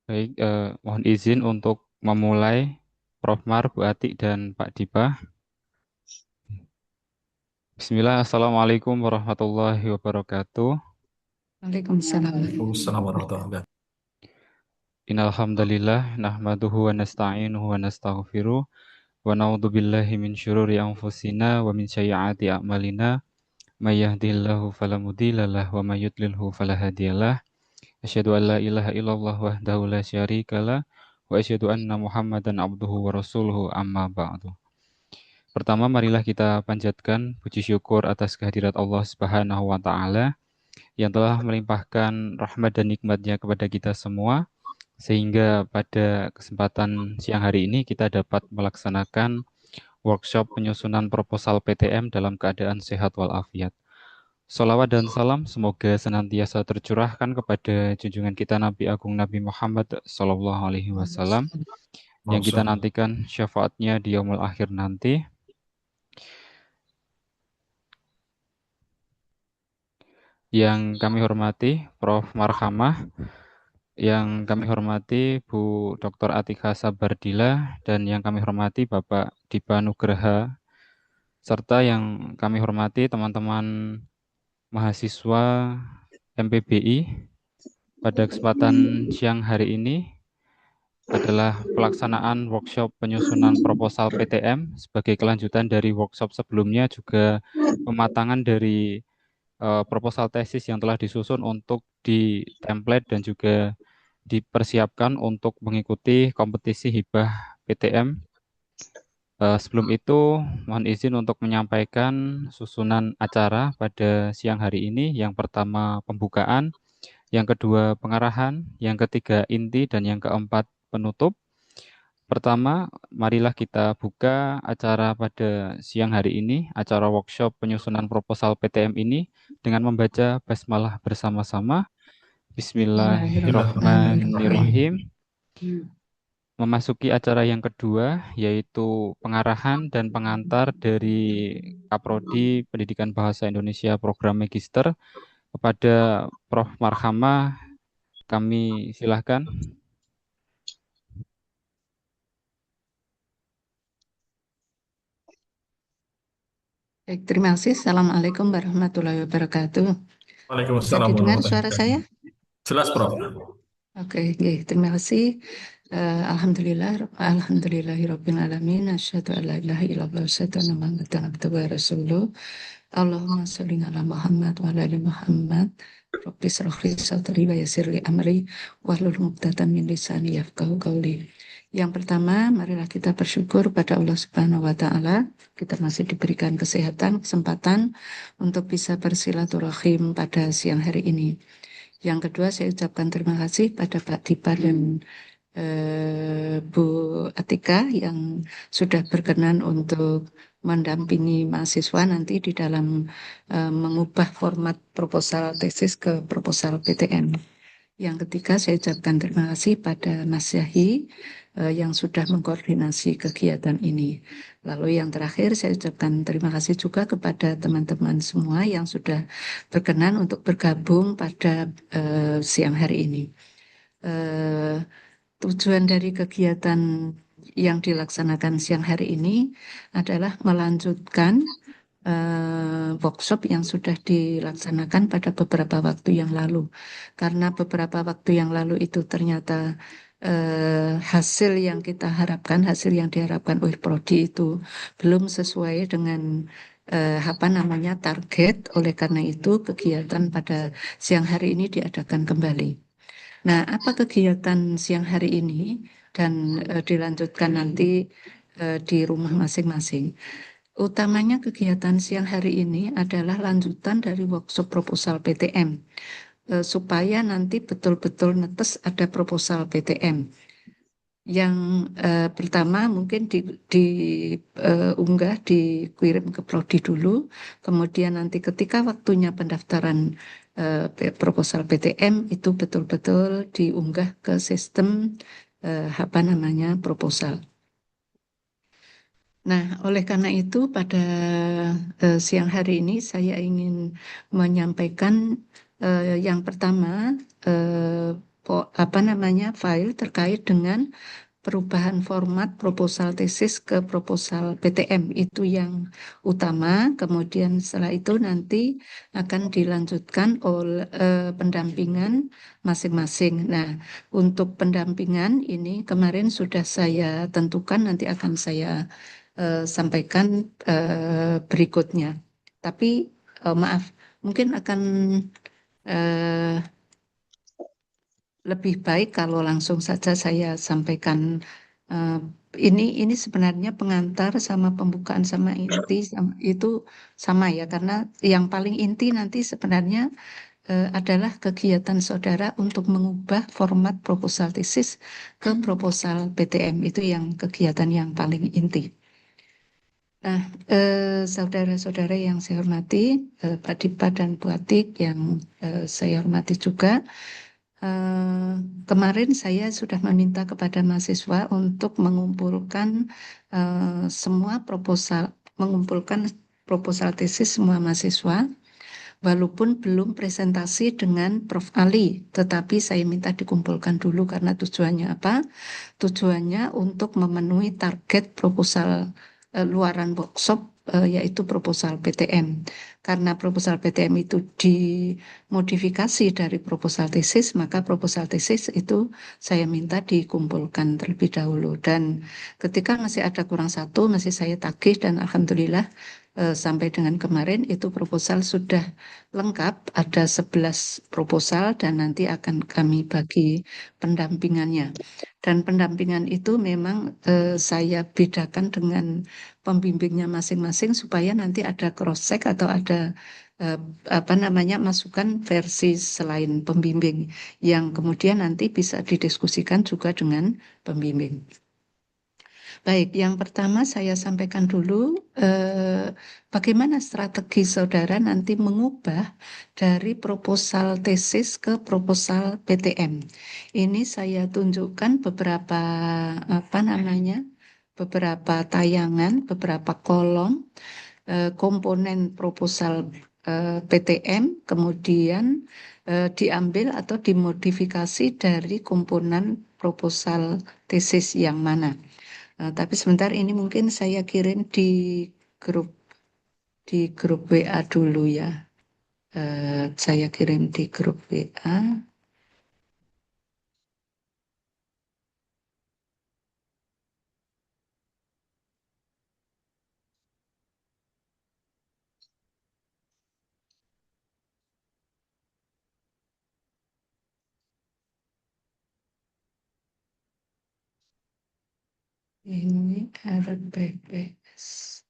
Baik, mohon izin untuk memulai Prof. Mar, Bu Atik, dan Pak Dipa. Bismillah, Assalamualaikum warahmatullahi wabarakatuh. Waalaikumsalam. Waalaikumsalam warahmatullahi wabarakatuh. Innalhamdalillah, nahmaduhu wa nasta'inuhu wa nastaghfiruh, wa na'udzu billahi min syururi anfusina wa min sayyiati a'malina, may yahdihillahu fala mudhillalah wa may yudlilhu fala hadiyalah. Asyhadu an la ilaha illallah wahdahu la syarikalah wa asyhadu anna Muhammadan abduhu wa rasuluhu amma ba'du. Pertama, marilah kita panjatkan puji syukur atas kehadirat Allah Subhanahu wa taala yang telah melimpahkan rahmat dan nikmatnya kepada kita semua sehingga pada kesempatan siang hari ini kita dapat melaksanakan workshop penyusunan proposal PTM dalam keadaan sehat walafiat. Sholawat dan salam semoga senantiasa tercurahkan kepada junjungan kita Nabi Agung Nabi Muhammad SAW yang kita nantikan syafaatnya di yaumul akhir nanti. Yang kami hormati Prof. Marhamah, yang kami hormati Bu Dr. Atika Sabardila, dan yang kami hormati Bapak Dipa Nugraha, serta yang kami hormati teman-teman mahasiswa MPBI. Pada kesempatan siang hari ini adalah pelaksanaan workshop penyusunan proposal PTM sebagai kelanjutan dari workshop sebelumnya, juga pematangan dari proposal tesis yang telah disusun untuk di template dan juga dipersiapkan untuk mengikuti kompetisi hibah PTM. Sebelum itu, mohon izin untuk menyampaikan susunan acara pada siang hari ini. Yang pertama pembukaan, yang kedua pengarahan, yang ketiga inti, dan yang keempat penutup. Pertama, marilah kita buka acara pada siang hari ini, acara workshop penyusunan proposal PTM ini dengan membaca basmalah bersama-sama. Bismillahirrahmanirrahim. Memasuki acara yang kedua, yaitu pengarahan dan pengantar dari Kaprodi Pendidikan Bahasa Indonesia Program Magister. Kepada Prof. Marhamah, kami silahkan. Baik, terima kasih. Assalamualaikum warahmatullahi wabarakatuh. Bisa Waalaikumsalam didengar warahmatullahi suara saya? wabarakatuh. Jelas, Prof. Oke, terima kasih. Alhamdulillahirabbil alamin. Asyhadu an la ilaha illallah wa asyhadu anna Muhammadan abduhu wa rasuluh. Allahumma sholli ala Muhammad wa ala ali Muhammad. Rabbi shrah li sadri wa yassir li amri wahlul 'uqdatam min lisani yafqahu qawli. Yang pertama, marilah kita bersyukur pada Allah Subhanahu wa taala. Kita masih diberikan kesehatan, kesempatan untuk bisa bersilaturahim pada siang hari ini. Yang kedua, saya ucapkan terima kasih pada Pak Dipa dan Bu Atika yang sudah berkenan untuk mendampingi mahasiswa nanti di dalam mengubah format proposal tesis ke proposal PTN. Yang ketiga, saya ucapkan terima kasih pada Mas Yahi yang sudah mengkoordinasi kegiatan ini. Lalu yang terakhir, saya ucapkan terima kasih juga kepada teman-teman semua yang sudah berkenan untuk bergabung pada siang hari ini. Tujuan dari kegiatan yang dilaksanakan siang hari ini adalah melanjutkan workshop yang sudah dilaksanakan pada beberapa waktu yang lalu. Karena beberapa waktu yang lalu itu ternyata hasil yang kita harapkan, hasil yang diharapkan oleh Prodi itu belum sesuai dengan target. Oleh karena itu kegiatan pada siang hari ini diadakan kembali. Nah, apa kegiatan siang hari ini dan dilanjutkan nanti di rumah masing-masing. Utamanya kegiatan siang hari ini adalah lanjutan dari workshop proposal PTM, supaya nanti betul-betul netes ada proposal PTM. Yang pertama mungkin diunggah, dikirim ke Prodi dulu, kemudian nanti ketika waktunya pendaftaran proposal PTM itu betul-betul diunggah ke sistem apa namanya proposal. Nah, oleh karena itu pada siang hari ini saya ingin menyampaikan yang pertama apa namanya file terkait dengan perubahan format proposal tesis ke proposal PTM itu yang utama. Kemudian setelah itu nanti akan dilanjutkan oleh pendampingan masing-masing. Nah, untuk pendampingan ini kemarin sudah saya tentukan, nanti akan saya sampaikan berikutnya. Tapi maaf, mungkin akan eh, lebih baik kalau langsung saja saya sampaikan. eh, ini sebenarnya pengantar sama pembukaan sama inti itu sama ya, karena yang paling inti nanti sebenarnya adalah kegiatan saudara untuk mengubah format proposal tesis ke proposal PTM, itu yang kegiatan yang paling inti. Nah, saudara-saudara yang saya hormati, Pak Dipa dan Bu Atik yang saya hormati juga, eh, kemarin saya sudah meminta kepada mahasiswa untuk mengumpulkan semua proposal, mengumpulkan proposal tesis semua mahasiswa, walaupun belum presentasi dengan Prof. Ali, tetapi saya minta dikumpulkan dulu karena tujuannya apa? Tujuannya untuk memenuhi target proposal luaran workshop, yaitu proposal PTM. Karena proposal PTM itu dimodifikasi dari proposal tesis, maka proposal tesis itu saya minta dikumpulkan terlebih dahulu. Dan ketika masih ada kurang satu, masih saya tagih dan alhamdulillah sampai dengan kemarin itu proposal sudah lengkap, ada 11 proposal dan nanti akan kami bagi pendampingannya. Dan pendampingan itu memang saya bedakan dengan pembimbingnya masing-masing supaya nanti ada cross check atau ada eh, apa namanya masukan versi selain pembimbing yang kemudian nanti bisa didiskusikan juga dengan pembimbing. Baik, yang pertama saya sampaikan dulu bagaimana strategi saudara nanti mengubah dari proposal tesis ke proposal PTM. Ini saya tunjukkan beberapa apa namanya, beberapa tayangan, beberapa kolom komponen proposal PTM, kemudian diambil atau dimodifikasi dari komponen proposal tesis yang mana. Tapi sebentar ini mungkin saya kirim grup di grup WA dulu ya. Saya kirim di grup WA. Ini RBPS.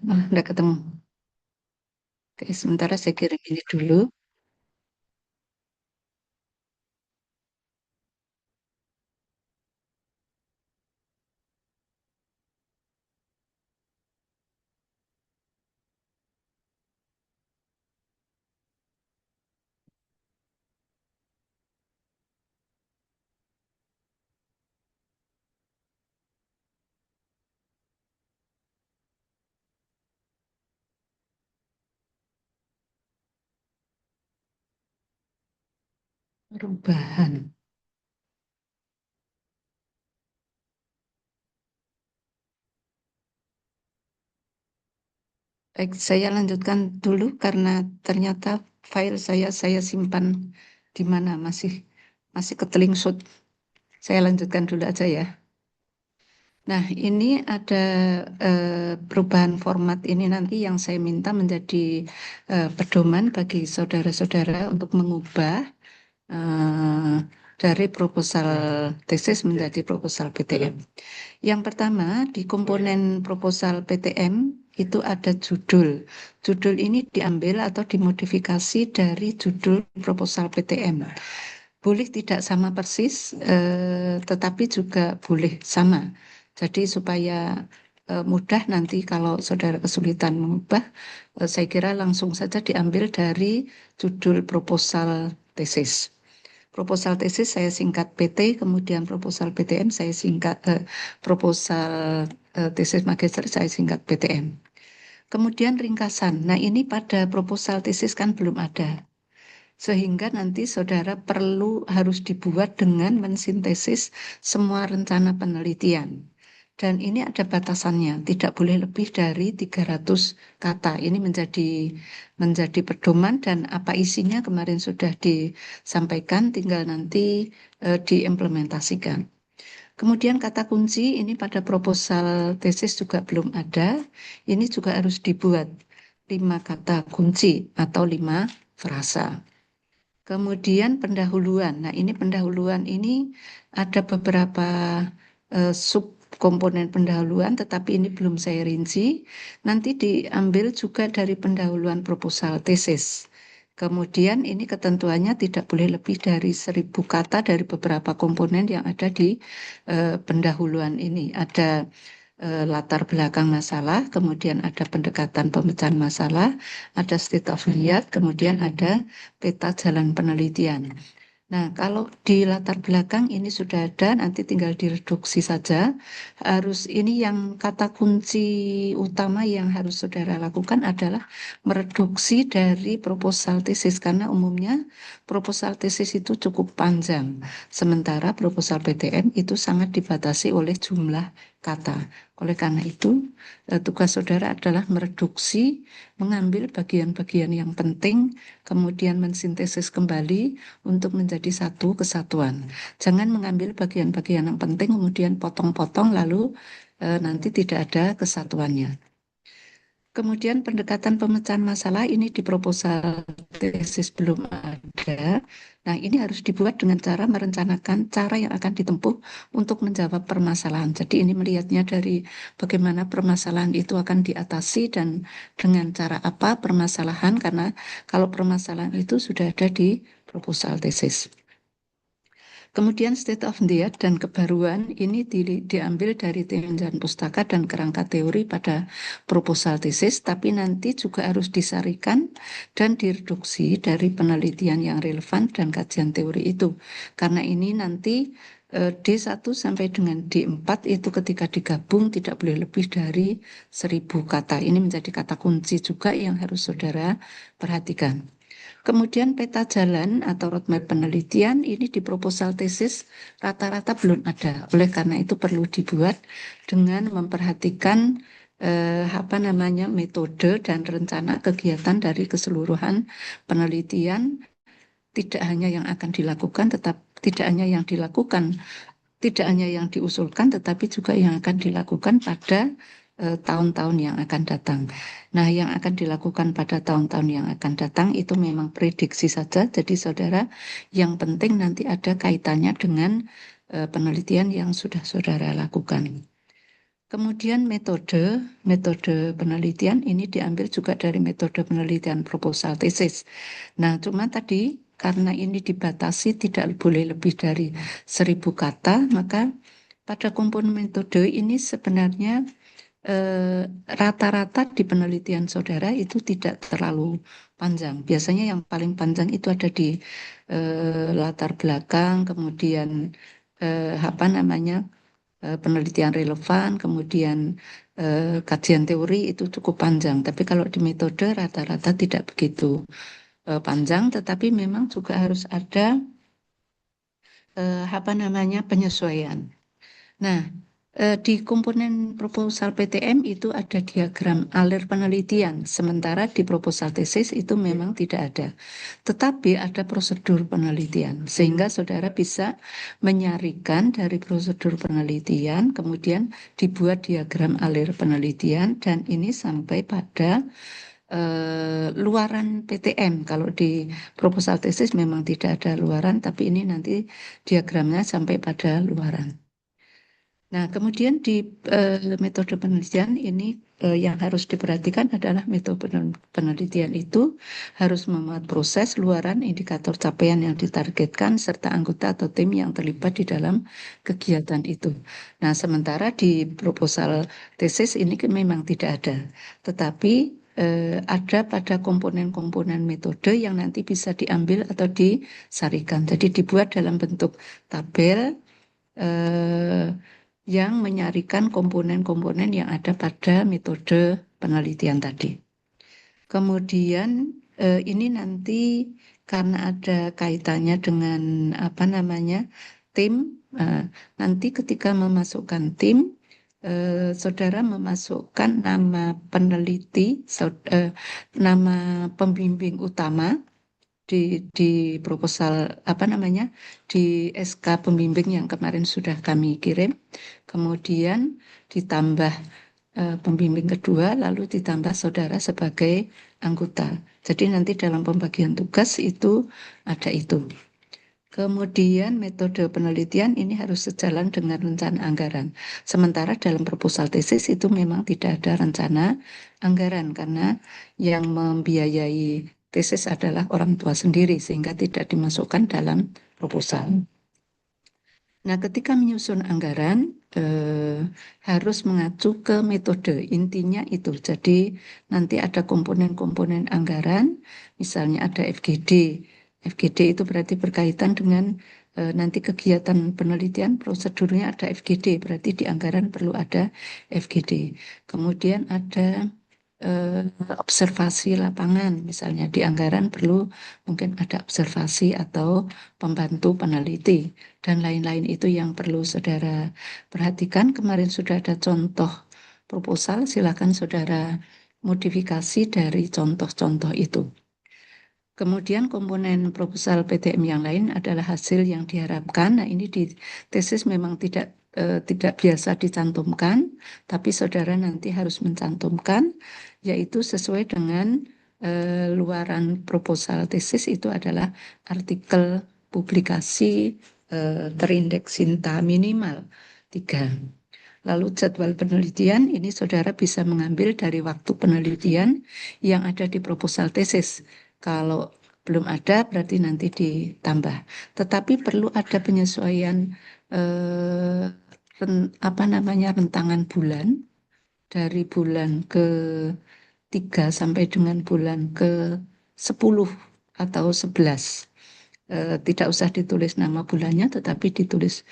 Udah ketemu. Oke, sementara saya kirim ini dulu. Perubahan. Baik, saya lanjutkan dulu karena ternyata file saya simpan di mana masih ketelingsut. Saya lanjutkan dulu aja ya. Nah, ini ada perubahan format ini nanti yang saya minta menjadi pedoman bagi saudara-saudara untuk mengubah dari proposal tesis menjadi proposal PTM. Yang pertama, di komponen proposal PTM itu ada judul. Judul ini diambil atau dimodifikasi dari judul proposal PTM. Boleh tidak sama persis, tetapi juga boleh sama. Jadi supaya mudah nanti kalau saudara kesulitan mengubah, saya kira langsung saja diambil dari judul proposal tesis. Proposal tesis saya singkat PT, kemudian proposal PTM saya singkat proposal tesis magister saya singkat PTM. Kemudian ringkasan. Nah, ini pada proposal tesis kan belum ada. Sehingga nanti saudara harus dibuat dengan mensintesis semua rencana penelitian. Dan ini ada batasannya, tidak boleh lebih dari 300 kata. Ini menjadi pedoman dan apa isinya kemarin sudah disampaikan, tinggal nanti diimplementasikan. Kemudian kata kunci ini pada proposal tesis juga belum ada. Ini juga harus dibuat 5 kata kunci atau 5 frasa. Kemudian pendahuluan. Nah, ini pendahuluan ini ada beberapa sub komponen pendahuluan, tetapi ini belum saya rinci. Nanti diambil juga dari pendahuluan proposal tesis. Kemudian ini ketentuannya tidak boleh lebih dari 1.000 kata dari beberapa komponen yang ada di pendahuluan ini. Ada latar belakang masalah, kemudian ada pendekatan pemecahan masalah, ada state of the-art, kemudian ada peta jalan penelitian. Nah, kalau di latar belakang ini sudah ada, nanti tinggal direduksi saja. Ini yang kata kunci utama yang harus saudara lakukan adalah mereduksi dari proposal tesis, karena umumnya proposal tesis itu cukup panjang. Sementara proposal PTM itu sangat dibatasi oleh jumlah kata. Oleh karena itu, tugas saudara adalah mereduksi, mengambil bagian-bagian yang penting, kemudian mensintesis kembali untuk menjadi satu kesatuan. Jangan mengambil bagian-bagian yang penting, kemudian potong-potong, lalu nanti tidak ada kesatuannya. Kemudian pendekatan pemecahan masalah ini di proposal tesis belum ada. Nah, ini harus dibuat dengan cara merencanakan cara yang akan ditempuh untuk menjawab permasalahan. Jadi ini melihatnya dari bagaimana permasalahan itu akan diatasi dan dengan cara apa permasalahan, karena kalau permasalahan itu sudah ada di proposal tesis. Kemudian state of the art dan kebaruan ini diambil dari tinjauan pustaka dan kerangka teori pada proposal tesis, tapi nanti juga harus disarikan dan direduksi dari penelitian yang relevan dan kajian teori itu. Karena ini nanti D1 sampai dengan D4 itu ketika digabung tidak boleh lebih dari 1.000 kata. Ini menjadi kata kunci juga yang harus saudara perhatikan. Kemudian peta jalan atau roadmap penelitian ini di proposal tesis rata-rata belum ada. Oleh karena itu perlu dibuat dengan memperhatikan metode dan rencana kegiatan dari keseluruhan penelitian, tidak hanya yang akan dilakukan, tidak hanya yang dilakukan, tidak hanya yang diusulkan, tetapi juga yang akan dilakukan pada tahun-tahun yang akan datang. Nah, yang akan dilakukan pada tahun-tahun yang akan datang itu memang prediksi saja. Jadi saudara, yang penting nanti ada kaitannya dengan penelitian yang sudah saudara lakukan. Kemudian metode penelitian ini diambil juga dari metode penelitian proposal tesis. Nah, cuma tadi karena ini dibatasi tidak boleh lebih dari 1.000 kata, maka pada komponen metode ini sebenarnya rata-rata di penelitian saudara itu tidak terlalu panjang. Biasanya yang paling panjang itu ada di latar belakang, kemudian penelitian relevan, kemudian kajian teori itu cukup panjang. Tapi kalau di metode rata-rata tidak begitu panjang, tetapi memang juga harus ada penyesuaian. Nah, di komponen proposal PTM itu ada diagram alir penelitian, sementara di proposal tesis itu memang tidak ada. Tetapi ada prosedur penelitian, sehingga saudara bisa menyarikan dari prosedur penelitian, kemudian dibuat diagram alir penelitian, dan ini sampai pada luaran PTM. Kalau di proposal tesis memang tidak ada luaran, tapi ini nanti diagramnya sampai pada luaran. Nah, kemudian di metode penelitian ini yang harus diperhatikan adalah metode penelitian itu harus memuat proses, luaran, indikator capaian yang ditargetkan, serta anggota atau tim yang terlibat di dalam kegiatan itu. Nah, sementara di proposal tesis ini memang tidak ada, tetapi ada pada komponen-komponen metode yang nanti bisa diambil atau disarikan. Jadi dibuat dalam bentuk tabel yang menyarikan komponen-komponen yang ada pada metode penelitian tadi. Kemudian ini nanti karena ada kaitannya dengan tim, nanti ketika memasukkan tim, saudara memasukkan nama peneliti, nama pembimbing utama di proposal di SK pembimbing yang kemarin sudah kami kirim, kemudian ditambah pembimbing kedua, lalu ditambah saudara sebagai anggota. Jadi nanti dalam pembagian tugas itu ada itu. Kemudian metode penelitian ini harus sejalan dengan rencana anggaran. Sementara dalam proposal tesis itu memang tidak ada rencana anggaran karena yang membiayai tesis adalah orang tua sendiri sehingga tidak dimasukkan dalam proposal. Nah, ketika menyusun anggaran harus mengacu ke metode. Intinya itu. Jadi nanti ada komponen-komponen anggaran, misalnya ada FGD. FGD itu berarti berkaitan dengan nanti kegiatan penelitian, prosedurnya ada FGD, berarti di anggaran perlu ada FGD. Kemudian ada observasi lapangan, misalnya di anggaran perlu mungkin ada observasi atau pembantu peneliti, dan lain-lain itu yang perlu saudara perhatikan. Kemarin sudah ada contoh proposal, silakan saudara modifikasi dari contoh-contoh itu. Kemudian komponen proposal PTM yang lain adalah hasil yang diharapkan. Nah, ini di tesis memang tidak biasa dicantumkan, tapi saudara nanti harus mencantumkan, yaitu sesuai dengan luaran proposal tesis itu adalah artikel publikasi terindeks Sinta minimal 3. Lalu jadwal penelitian ini saudara bisa mengambil dari waktu penelitian yang ada di proposal tesis. Kalau belum ada berarti nanti ditambah. Tetapi perlu ada penyesuaian rentangan bulan dari bulan ke-3 sampai dengan bulan ke-10 atau 11. Tidak usah ditulis nama bulannya, tetapi ditulis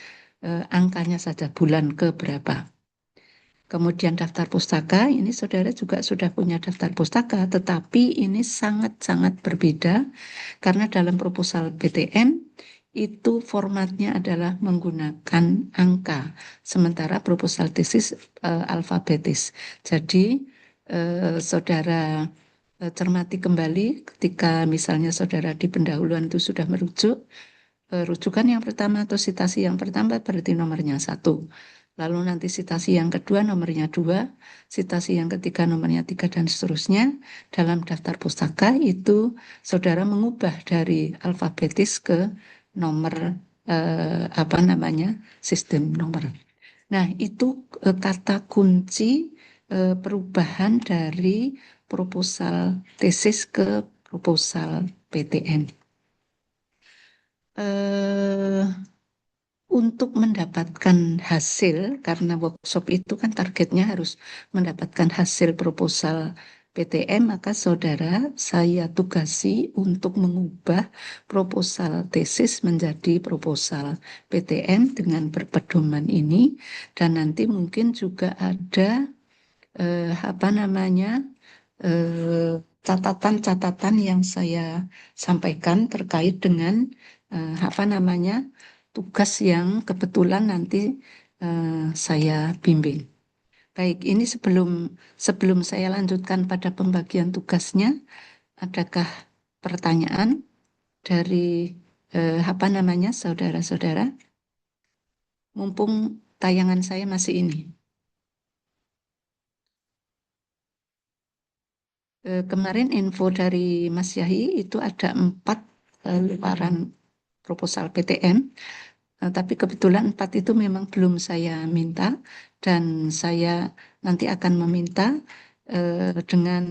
angkanya saja, bulan ke berapa. Kemudian daftar pustaka, ini saudara juga sudah punya daftar pustaka, tetapi ini sangat-sangat berbeda karena dalam proposal PTM itu formatnya adalah menggunakan angka, sementara proposal tesis alfabetis. Jadi saudara cermati kembali ketika misalnya saudara di pendahuluan itu sudah merujuk, rujukan yang pertama atau sitasi yang pertama berarti nomornya 1. Lalu nanti sitasi yang kedua nomornya 2, sitasi yang ketiga nomornya 3, dan seterusnya. Dalam daftar pustaka itu saudara mengubah dari alfabetis ke nomor sistem nomor. Nah, itu kata kunci perubahan dari proposal tesis ke proposal PTN. Untuk mendapatkan hasil, karena workshop itu kan targetnya harus mendapatkan hasil proposal PTM, maka saudara saya tugasi untuk mengubah proposal tesis menjadi proposal PTM dengan berpedoman ini, dan nanti mungkin juga ada catatan-catatan yang saya sampaikan terkait dengan tugas yang kebetulan nanti saya bimbing. Baik, ini sebelum saya lanjutkan pada pembagian tugasnya, adakah pertanyaan dari apa namanya saudara-saudara? Mumpung tayangan saya masih ini. Kemarin info dari Mas Yahi itu ada 4 lembaran proposal PTM, tapi kebetulan 4 itu memang belum saya minta dan saya nanti akan meminta dengan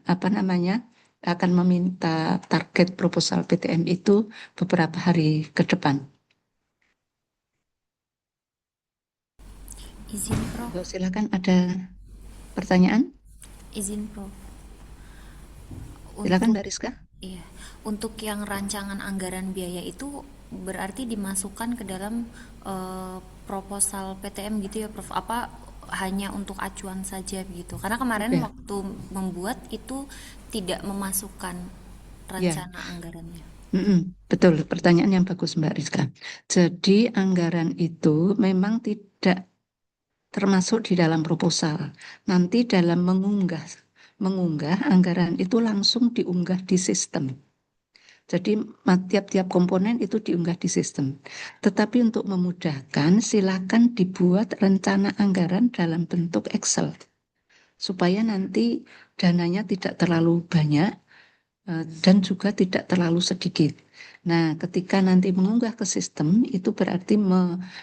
apa namanya akan meminta target proposal PTM itu beberapa hari ke depan. Izin, Prof. Silakan, ada pertanyaan? Izin, Prof. Silakan Untuk Mbak Rizka. iya, untuk yang rancangan anggaran biaya itu berarti dimasukkan ke dalam proposal PTM gitu ya, Prof. Apa hanya untuk acuan saja begitu? Karena kemarin Oke. waktu membuat itu tidak memasukkan rencana anggarannya. Betul, pertanyaan yang bagus Mbak Rizka. Jadi anggaran itu memang tidak termasuk di dalam proposal. Nanti dalam mengunggah anggaran itu langsung diunggah di sistem. Jadi tiap-tiap komponen itu diunggah di sistem. Tetapi untuk memudahkan, silakan dibuat rencana anggaran dalam bentuk Excel. Supaya nanti dananya tidak terlalu banyak dan juga tidak terlalu sedikit. Nah, ketika nanti mengunggah ke sistem, itu berarti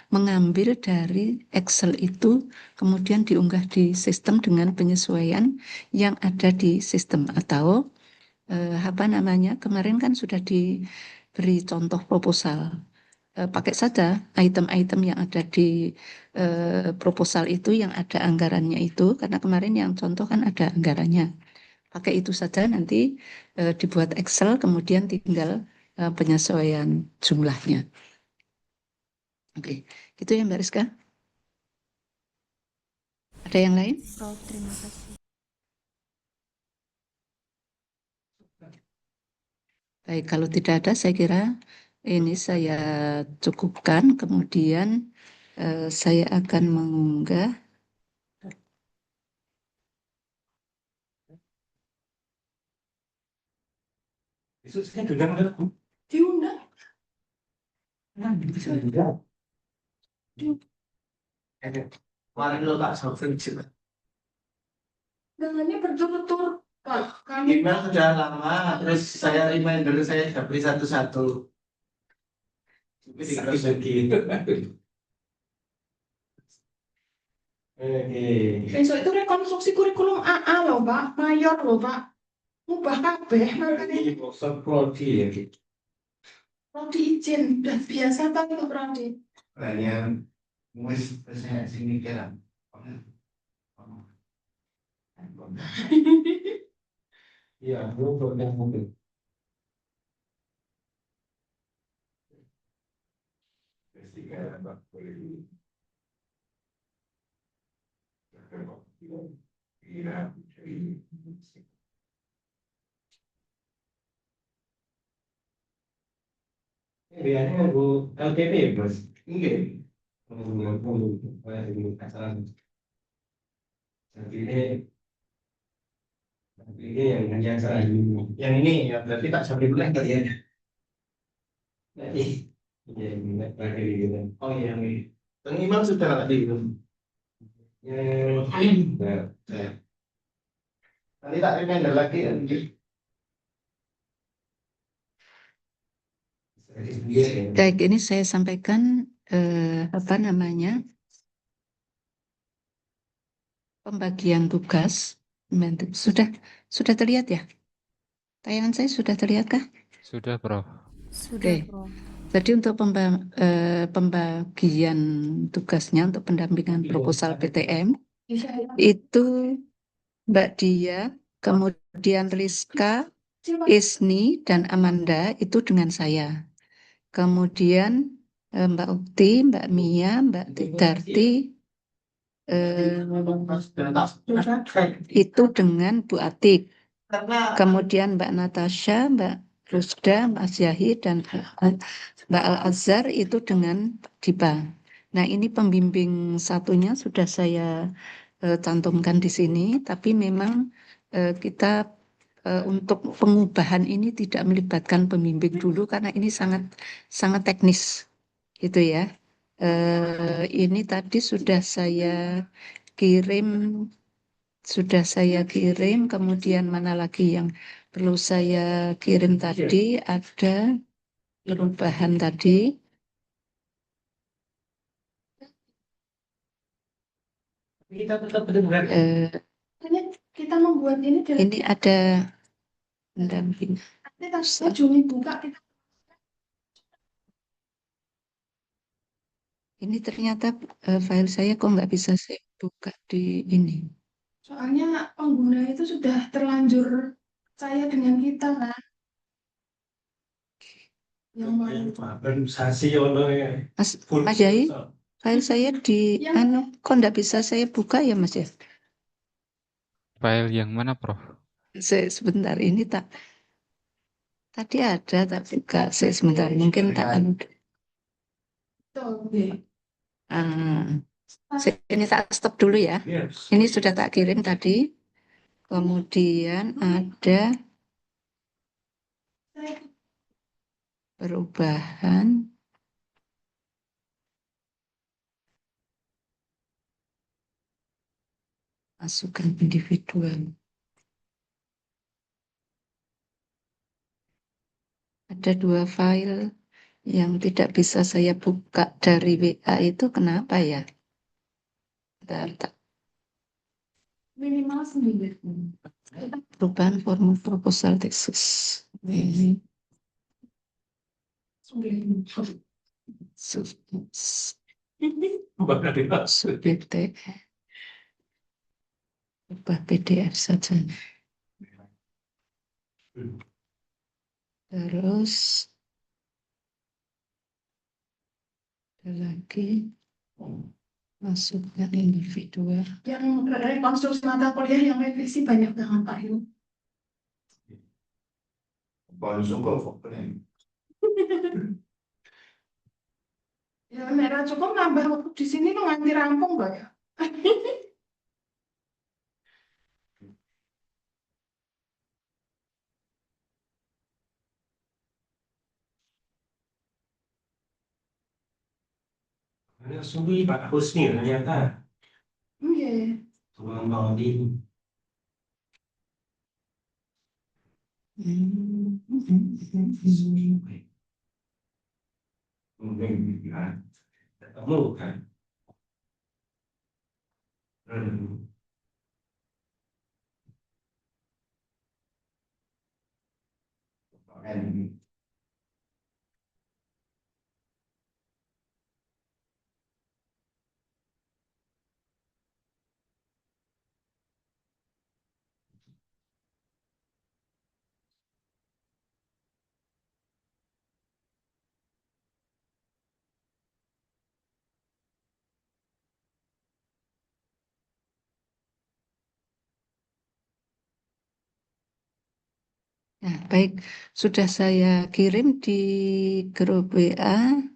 mengambil dari Excel itu, kemudian diunggah di sistem dengan penyesuaian yang ada di sistem. Atau apa namanya, kemarin kan sudah diberi contoh proposal. Pakai saja item-item yang ada di proposal itu, yang ada anggarannya itu, karena kemarin yang contoh kan ada anggarannya. Pakai itu saja, nanti dibuat Excel, kemudian tinggal penyesuaian jumlahnya. Oke, gitu ya Mbak Rizka. Ada yang lain? Prof, terima kasih. Baik, kalau tidak ada, saya kira ini saya cukupkan. Kemudian saya akan mengunggah. Itu saya diundang nggak? Diundang. Bisa diundang. Kemarin lo tak survei juga. Dengannya berturut-turut, Pak. Email sudah lama, terus saya reminder saya sudah beli satu-satu. Bagi-bagi. Besok itu rekonstruksi kurikulum AA loh Pak, mayor loh Pak. Ubah kabeh makanya Bosan prodi ya. prodi izin udah biasa Pak itu prodi. Hanya mus saya sini kira. Iya, belum yang mungkin. Tiga boleh. Iya. Biasanya bu LKP bos, enggak. Ini yang salah yang ini ya berarti tak sampai bulan kali ya. Berarti oh iya yang ini. Yang Imam sudah tadi itu. Nanti tak reminder lagi nanti. Baik, ini saya sampaikan apa namanya pembagian tugas. Sudah terlihat ya? Tayangan saya sudah terlihat kah? Sudah, Prof. Sudah, Oke. Prof. Jadi untuk pembagian tugasnya untuk pendampingan proposal PTM itu Mbak Dia, kemudian Rizka, Isni, dan Amanda itu dengan saya. Kemudian Mbak Ukti, Mbak Mia, Mbak Tidarti, itu dengan Bu Atik. Kemudian Mbak Natasha, Mbak Rusda, Mas Yahid, dan Mbak Al-Azhar itu dengan Dipa. Nah, ini pembimbing satunya sudah saya cantumkan di sini, tapi memang kita untuk pengubahan ini tidak melibatkan pembimbing dulu karena ini sangat sangat teknis, gitu ya. Ini tadi kirim, sudah saya kirim. Kemudian mana lagi yang perlu saya kirim tadi? Ada perubahan tadi. Kita tetap benar. Eh, Kita membuat ini dari ini ada pendamping. kita Juni buka kita. Ini ternyata file saya kok nggak bisa saya buka di ini. Soalnya pengguna itu sudah terlanjur percaya dengan kita kan. Yang main Organisasi ono ya. Mas Yai, file saya di kok nggak bisa saya buka ya Mas ya? File yang mana, Prof? Sebentar ini tadi ada tak buka. Saya sebentar mungkin tak ini tak stop dulu ya. Ini sudah tak kirim tadi. Kemudian ada perubahan. Masukan individual. Ada 2 file yang tidak bisa saya buka dari WA itu kenapa ya? Bentar. minimal 9. Perubahan form proposal tesis. Ini. Subjek ubah PDF saja. Terus ada lagi masukkan individual. Yang rekonstruksi mata kuliah yang revisi banyak banget Pak Yu. Ya, merah cukup nambah waktu di sini lo nganti rampung Mbak ya. Sungguh Pak Husni ternyata. Iya. Tuang banget ini. Mungkin kan. Ketemu kan. Nah, baik, sudah saya kirim di grup WA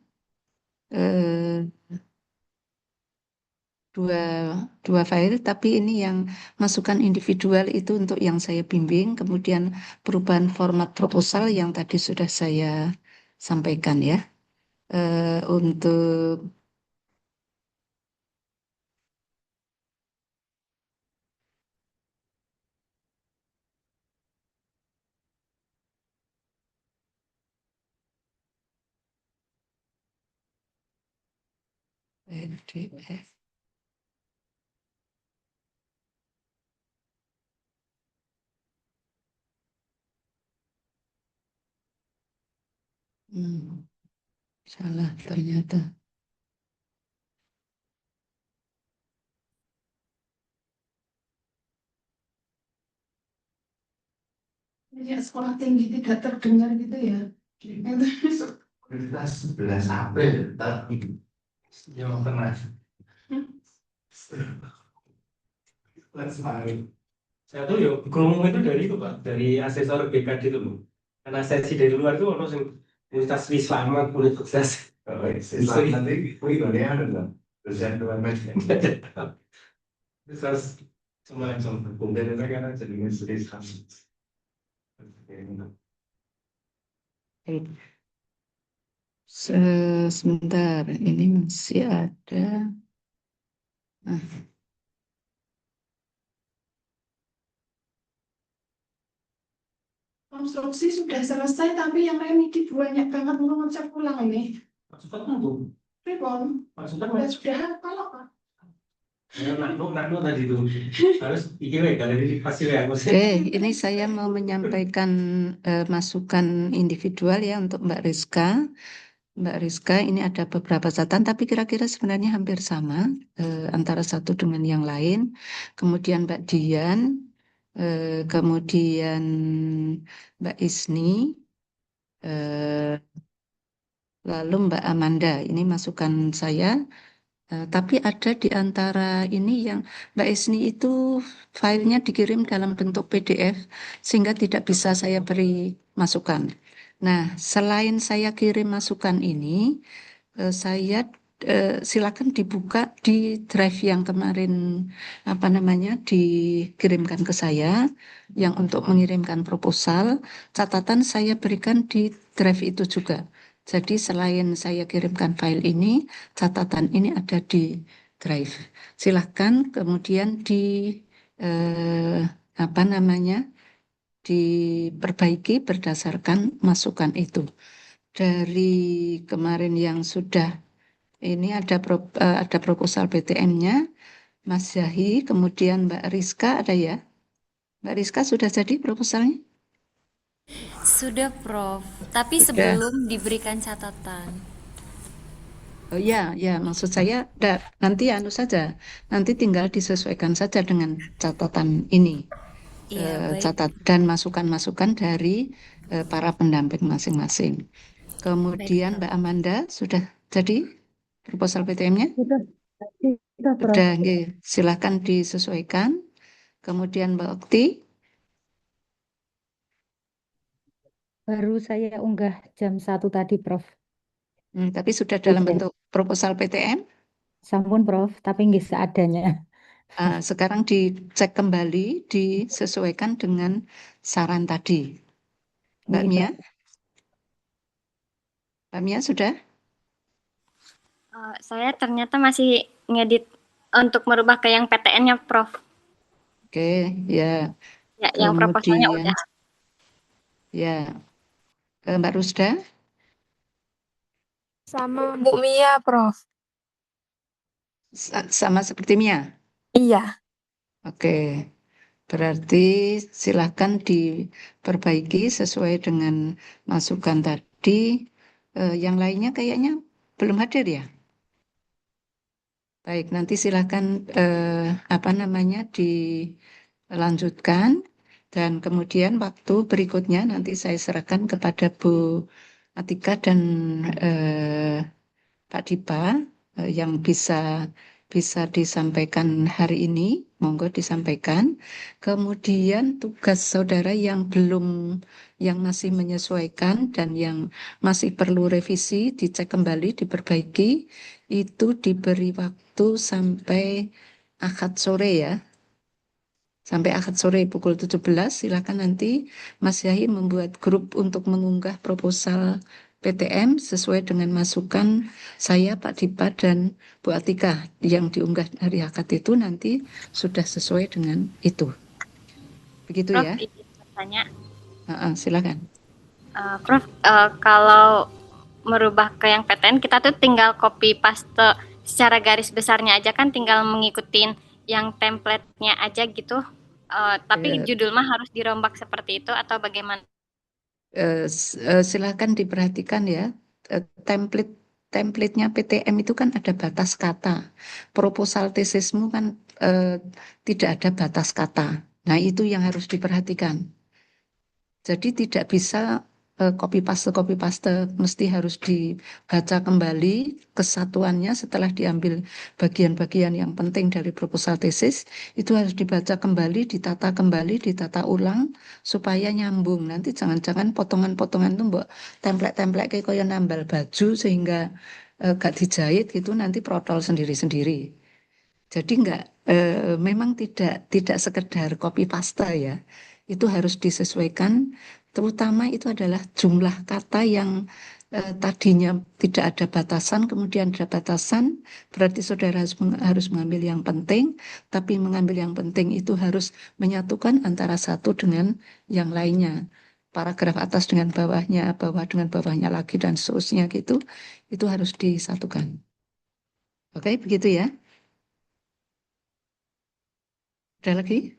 dua file, tapi ini yang masukan individual itu untuk yang saya bimbing, kemudian perubahan format proposal yang tadi sudah saya sampaikan ya. Untuk PDF. Salah ternyata. Ya, sekolah tinggi tidak terdengar gitu ya. Itu 11 April tapi yang pernah. Saya tuh ya kerumunan itu dari itu Pak, dari asesor BKD itu loh. Karena sesi dari luar itu harus Universitas Wisma, Universitas Islam nanti ini ada nggak? Dosen Universitas semacam kemudian itu kan jadi Islam. Baik. Sebentar, ini masih ada. Nah, Konstruksi sudah selesai, tapi yang remedi banyak banget mau ngecek ulang ini. maksudnya tunggu. Ribon, Maksudnya sudah hafal apa? nak tadi itu harus IGW kalau ini pasti ya aku Oke, ini saya mau menyampaikan masukan individual ya untuk Mbak Rizka. Mbak Rizka, ini ada beberapa catatan, tapi kira-kira sebenarnya hampir sama antara satu dengan yang lain. Kemudian Mbak Dian, kemudian Mbak Isni, lalu Mbak Amanda. Ini masukan saya. Tapi ada di antara ini yang Mbak Isni itu filenya dikirim dalam bentuk PDF sehingga tidak bisa saya beri masukan. Nah, selain saya kirim masukan ini, saya silakan dibuka di drive yang kemarin dikirimkan ke saya yang untuk mengirimkan proposal. Catatan saya berikan di drive itu juga. Jadi selain saya kirimkan file ini, catatan ini ada di drive. Silahkan kemudian eh, diperbaiki berdasarkan masukan itu. Dari kemarin yang sudah ini ada proposal PTM-nya, Mas Zahi, kemudian Mbak Rizka ada ya? Mbak Rizka sudah jadi proposalnya? Sudah, Prof. Tapi Sudah. sebelum diberikan catatan. Oh ya, maksud saya nanti saja, nanti tinggal disesuaikan saja dengan catatan ini, Iya, baik. catat dan masukan-masukan dari para pendamping masing-masing. Kemudian Baik, Prof. Mbak Amanda sudah jadi proposal PTM-nya? Sudah, Prof. Sudah, nggih. Silakan disesuaikan. Kemudian Mbak Okti, Baru saya unggah jam 1 tadi, Prof. tapi sudah dalam Sudah. bentuk proposal PTM. Sampun, Prof. Tapi nggih seadanya. Sekarang dicek kembali, disesuaikan dengan saran tadi. Mbak Nggih, Mia? Prof. Mbak Mia sudah? Saya ternyata masih ngedit untuk merubah ke yang PTN-nya, Prof. Oke, ya. Ya, yang proposalnya Kemudian, udah. ya. Mbak Rusda? Sama Bu Mia, Prof. Sama seperti Mia? Iya. Oke. Berarti silakan diperbaiki sesuai dengan masukan tadi. Yang lainnya kayaknya belum hadir ya? Baik, nanti silakan dilanjutkan dan kemudian waktu berikutnya nanti saya serahkan kepada Bu Atika dan Pak Dipa yang bisa disampaikan hari ini, monggo disampaikan. Kemudian tugas saudara yang masih menyesuaikan dan yang masih perlu revisi, dicek kembali, diperbaiki, itu diberi waktu sampai Ahad sore ya. Sampai Ahad sore pukul 17, silakan nanti Mas Yahi membuat grup untuk mengunggah proposal PTM sesuai dengan masukan saya, Pak Dipa, dan Bu Atika yang diunggah hari akad itu nanti sudah sesuai dengan itu. Begitu Prof, ya? izin bertanya. Silakan. Prof, kalau merubah ke yang PTN, kita tuh tinggal copy paste secara garis besarnya aja kan, tinggal mengikutin yang template-nya aja gitu. Tapi judul mah harus dirombak seperti itu atau bagaimana? Silakan diperhatikan ya, template-nya PTM itu kan ada batas kata. Proposal tesismu kan tidak ada batas kata. Nah, itu yang harus diperhatikan. Jadi tidak bisa copy paste, mesti harus dibaca kembali kesatuannya setelah diambil bagian-bagian yang penting dari proposal tesis, itu harus dibaca kembali, ditata kembali, ditata ulang supaya nyambung. Nanti jangan-jangan potongan-potongan itu mbok template-template kayak kaya nambal baju sehingga gak dijahit gitu nanti protol sendiri-sendiri. Jadi memang tidak sekedar copy paste ya. Itu harus disesuaikan, terutama itu adalah jumlah kata yang tadinya tidak ada batasan, kemudian ada batasan, berarti saudara harus mengambil yang penting, tapi mengambil yang penting itu harus menyatukan antara satu dengan yang lainnya. Paragraf atas dengan bawahnya, bawah dengan bawahnya lagi, dan seterusnya gitu, itu harus disatukan. Oke, begitu ya. Ada lagi?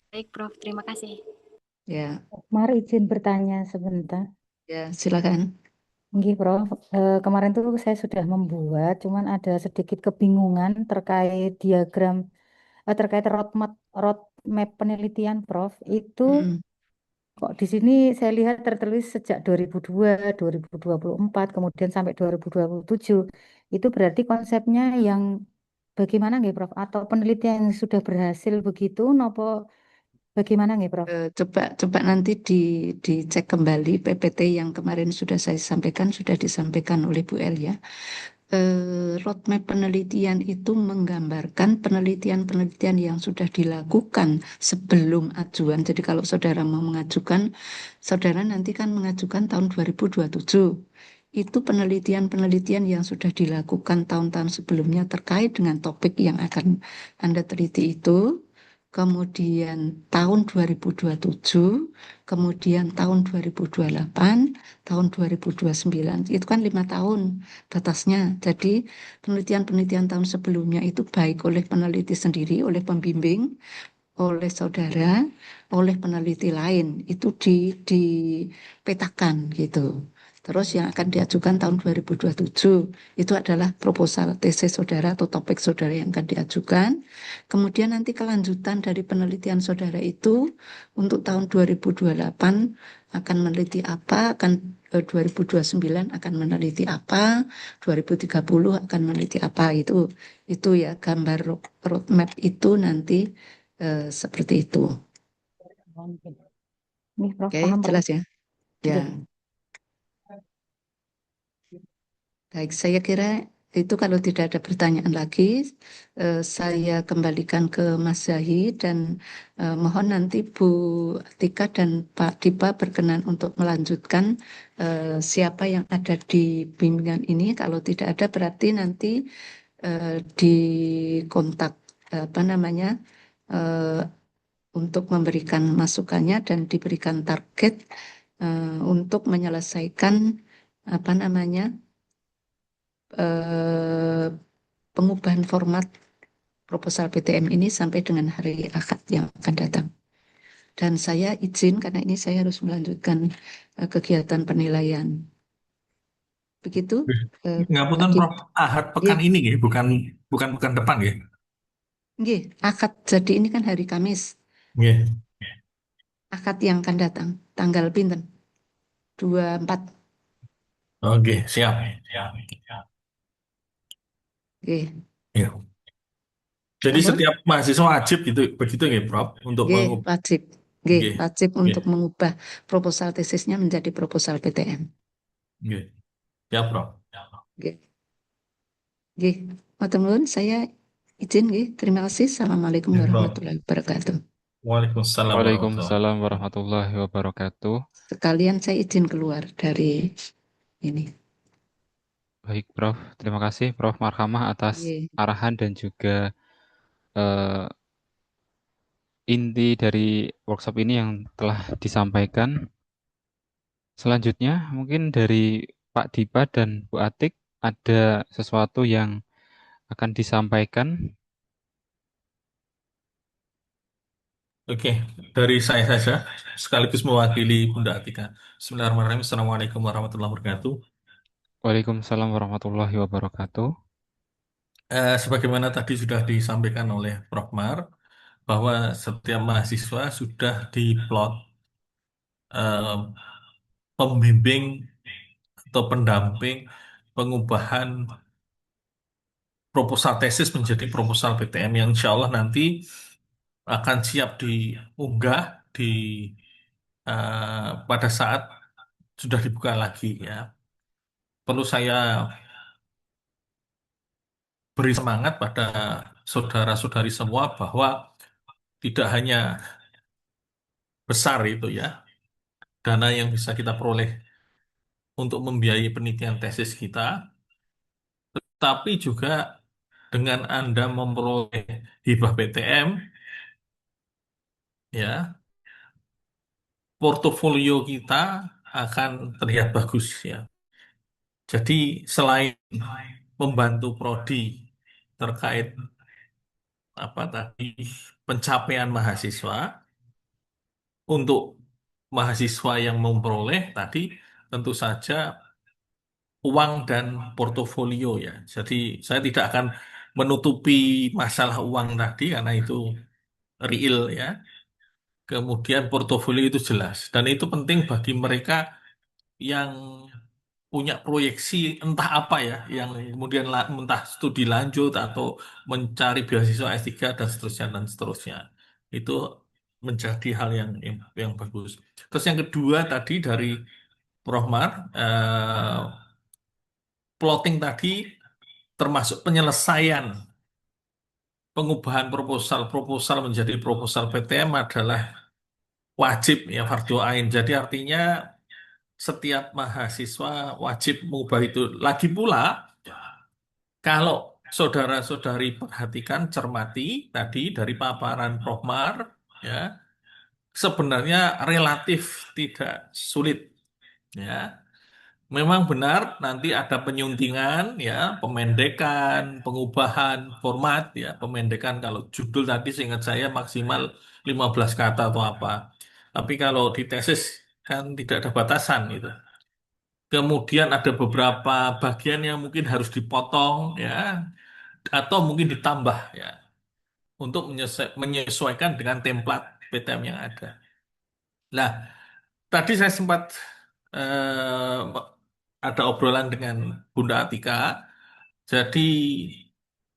Baik, Prof. Terima kasih. Ya, Mari izin bertanya sebentar. ya, silakan. Nggih, Prof. Kemarin tuh saya sudah membuat, cuman ada sedikit kebingungan terkait diagram, terkait roadmap penelitian, Prof. Itu Mm-mm. kok di sini saya lihat tertulis sejak 2002, 2024, kemudian sampai 2027. Itu berarti konsepnya yang bagaimana nggih, Prof? Atau penelitian yang sudah berhasil begitu, nopo bagaimana nggih, Prof? Coba nanti dicek kembali PPT yang kemarin sudah saya sampaikan, sudah disampaikan oleh Bu El ya. Roadmap penelitian itu menggambarkan penelitian-penelitian yang sudah dilakukan sebelum ajuan. Jadi kalau saudara mau mengajukan, saudara nanti kan mengajukan tahun 2027. Itu penelitian-penelitian yang sudah dilakukan tahun-tahun sebelumnya terkait dengan topik yang akan Anda teliti itu. Kemudian tahun 2027, kemudian tahun 2028, tahun 2029. Itu kan 5 tahun batasnya. Jadi penelitian-penelitian tahun sebelumnya itu baik oleh peneliti sendiri, oleh pembimbing, oleh saudara, oleh peneliti lain itu dipetakan gitu. Terus yang akan diajukan tahun 2027 itu adalah proposal tesis saudara atau topik saudara yang akan diajukan. Kemudian nanti kelanjutan dari penelitian saudara itu untuk tahun 2028 akan meneliti apa, akan 2029 akan meneliti apa, 2030 akan meneliti apa, itu ya gambar roadmap itu nanti seperti itu. Nih, Prof, Oke, paham, Prof? jelas ya? Ya, Nggih. baik. Saya kira itu kalau tidak ada pertanyaan lagi, saya kembalikan ke Mas Zahi dan mohon nanti Bu Tika dan Pak Dipa berkenan untuk melanjutkan siapa yang ada di bimbingan ini. Kalau tidak ada berarti nanti di kontak apa namanya eh, untuk memberikan masukannya dan diberikan target untuk menyelesaikan apa namanya eh, pengubahan format proposal PTM ini sampai dengan hari Ahad yang akan datang. Dan saya izin karena ini saya harus melanjutkan kegiatan penilaian. Begitu, Pak Ngapunten Dip. Prof, Ahad pekan Nggih, ini nggih, bukan bukan pekan depan nggih. nggih, Ahad. Jadi ini kan hari Kamis. Nggih. Ahad yang akan datang. Tanggal pinten? 24. Oke, siap. Siap. Nggih. Ya. Jadi Ampun? setiap mahasiswa wajib gitu, begitu nggih, Prof, untuk Nggih, mengubah. wajib. Nggih, Nggih. wajib Nggih. untuk mengubah proposal tesisnya menjadi proposal PTM. Nggih. Siap, Prof. Nggih. Nggih. Matur nuwun, saya izin nggih. Terima kasih. Assalamualaikum Ya, Prof. warahmatullahi wabarakatuh. Waalaikumsalam warahmatullahi Waalaikumsalam warahmatullahi wabarakatuh. Sekalian saya izin keluar dari ini. Baik, Prof. Terima kasih, Prof. Marhamah atas Nggih. arahan dan juga eh, inti dari workshop ini yang telah disampaikan. Selanjutnya, mungkin dari Pak Dipa dan Bu Atik ada sesuatu yang akan disampaikan. Oke, dari saya saja, sekaligus mewakili Bunda Atika. Bismillahirrahmanirrahim. Assalamualaikum warahmatullahi wabarakatuh. Waalaikumsalam warahmatullahi wabarakatuh. Sebagaimana tadi sudah disampaikan oleh Prof. Mar, bahwa setiap mahasiswa sudah diplot pembimbing atau pendamping pengubahan proposal tesis menjadi proposal PTM yang insya Allah nanti akan siap diunggah di pada saat sudah dibuka lagi ya. Perlu saya beri semangat pada saudara-saudari semua bahwa tidak hanya besar itu ya dana yang bisa kita peroleh untuk membiayai penelitian tesis kita, tapi juga dengan Anda memperoleh hibah PTM ya, portofolio kita akan terlihat bagus ya. Jadi selain membantu prodi terkait apa tadi pencapaian mahasiswa untuk mahasiswa yang memperoleh tadi tentu saja uang dan portofolio ya. Jadi saya tidak akan menutupi masalah uang tadi karena itu real ya. Kemudian portofolio itu jelas dan itu penting bagi mereka yang punya proyeksi entah apa ya, yang kemudian entah studi lanjut atau mencari beasiswa S3 dan seterusnya dan seterusnya. Itu menjadi hal yang bagus. Terus yang kedua tadi dari Prof. Mar, plotting tadi termasuk penyelesaian pengubahan proposal menjadi proposal PTM adalah wajib ya fardu ain. Jadi artinya setiap mahasiswa wajib mengubah itu. Lagi pula kalau saudara-saudari perhatikan cermati tadi dari paparan Prof. Mar ya sebenarnya relatif tidak sulit ya. Memang benar nanti ada penyuntingan ya, pemendekan, pengubahan format ya, pemendekan kalau judul tadi seingat saya maksimal 15 kata atau apa. Tapi kalau di tesis kan tidak ada batasan gitu. Kemudian ada beberapa bagian yang mungkin harus dipotong ya, atau mungkin ditambah ya, untuk menyesuaikan dengan template PTM yang ada. Nah, tadi saya sempat ada obrolan dengan Bunda Atika. Jadi